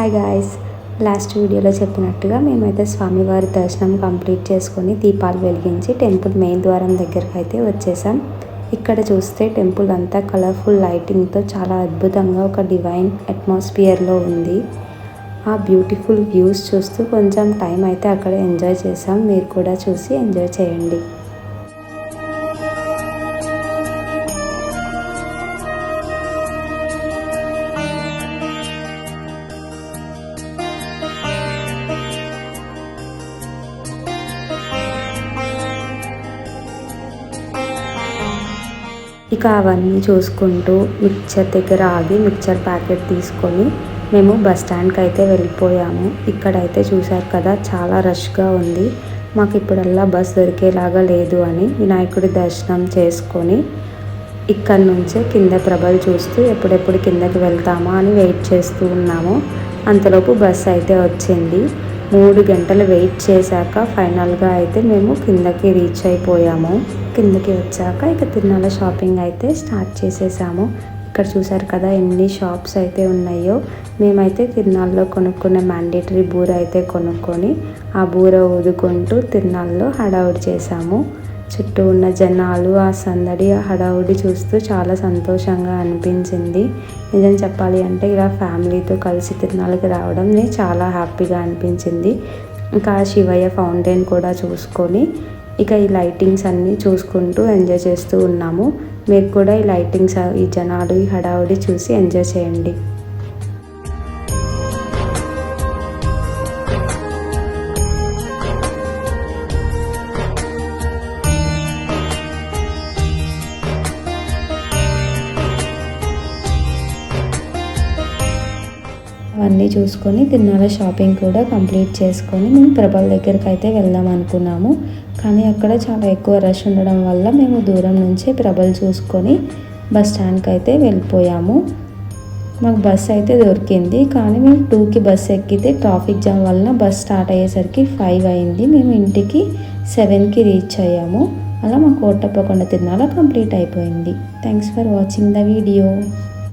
Hi guys, last వీడియోలో చెప్పినట్టుగా మేమైతే స్వామివారి దర్శనం కంప్లీట్ చేసుకొని దీపాలు వెలిగించి టెంపుల్ మెయిన్ ద్వారం దగ్గరికి అయితే వచ్చేసాం. ఇక్కడ చూస్తే టెంపుల్ అంతా కలర్ఫుల్ లైటింగ్తో చాలా అద్భుతంగా ఒక డివైన్ అట్మాస్ఫియర్లో ఉంది. ఆ బ్యూటిఫుల్ వ్యూస్ చూస్తూ కొంచెం టైం అయితే అక్కడ ఎంజాయ్ చేసాం. మీరు కూడా చూసి ఎంజాయ్ చేయండి. ఇక అవన్నీ చూసుకుంటూ మిక్చర్ దగ్గర ఆగి మిక్చర్ ప్యాకెట్ తీసుకొని మేము బస్ స్టాండ్కి అయితే వెళ్ళిపోయాము. ఇక్కడైతే చూశారు కదా, చాలా రష్గా ఉంది. మాకు ఇప్పుడల్లా బస్ దొరికేలాగా లేదు అని వినాయకుడి దర్శనం చేసుకొని ఇక్కడ నుంచే కింద ప్రభలు చూస్తూ ఎప్పుడెప్పుడు కిందకి వెళ్తామా అని వెయిట్ చేస్తూ ఉన్నాము. అంతలోపు బస్ అయితే వచ్చింది. 3 గంటలు వెయిట్ చేశాక ఫైనల్గా అయితే మేము కిందకి రీచ్ అయిపోయాము. కిందకి వచ్చాక ఇక తిరునాళ్ళ షాపింగ్ అయితే స్టార్ట్ చేసేసాము. ఇక్కడ చూసారు కదా ఎన్ని షాప్స్ అయితే ఉన్నాయో. మేమైతే తిరునాళ్ళలో కొనుక్కున్న మ్యాండేటరీ బూర అయితే కొనుక్కొని ఆ బూర ఊదుకుంటూ తిరునాళ్ళలో హడావుడి చేసాము. చుట్టూ ఉన్న జనాలు, ఆ సందడి, ఆ హడావుడి చూస్తూ చాలా సంతోషంగా అనిపించింది. నిజం చెప్పాలి అంటే ఇలా ఫ్యామిలీతో కలిసి తిరునాళ్ళకి రావడం చాలా హ్యాపీగా అనిపించింది. ఇంకా శివయ్య ఫౌంటైన్ కూడా చూసుకొని ఇక ఈ లైటింగ్స్ అన్నీ చూసుకుంటూ ఎంజాయ్ చేస్తూ ఉన్నాము. మీరు కూడా ఈ లైటింగ్స్, ఈ జనాలు, ఈ హడావుడి చూసి ఎంజాయ్ చేయండి. అవన్నీ చూసుకొని తిరునాళ్ళ షాపింగ్ కూడా కంప్లీట్ చేసుకొని మేము ప్రభల దగ్గరికి అయితే వెళ్దాం అనుకున్నాము. కానీ అక్కడ చాలా ఎక్కువ రష్ ఉండడం వల్ల మేము దూరం నుంచే ప్రభలు చూసుకొని బస్ స్టాండ్కి అయితే వెళ్ళిపోయాము. మాకు బస్ అయితే దొరికింది. కానీ మేము 2కి బస్ ఎక్కితే ట్రాఫిక్ జామ్ వల్ల బస్ స్టార్ట్ అయ్యేసరికి 5 అయింది. మేము ఇంటికి 7కి రీచ్ అయ్యాము. అలా మా కోటప్పకొండ తిరునాళ్ళ కంప్లీట్ అయిపోయింది. Thanks for watching the video.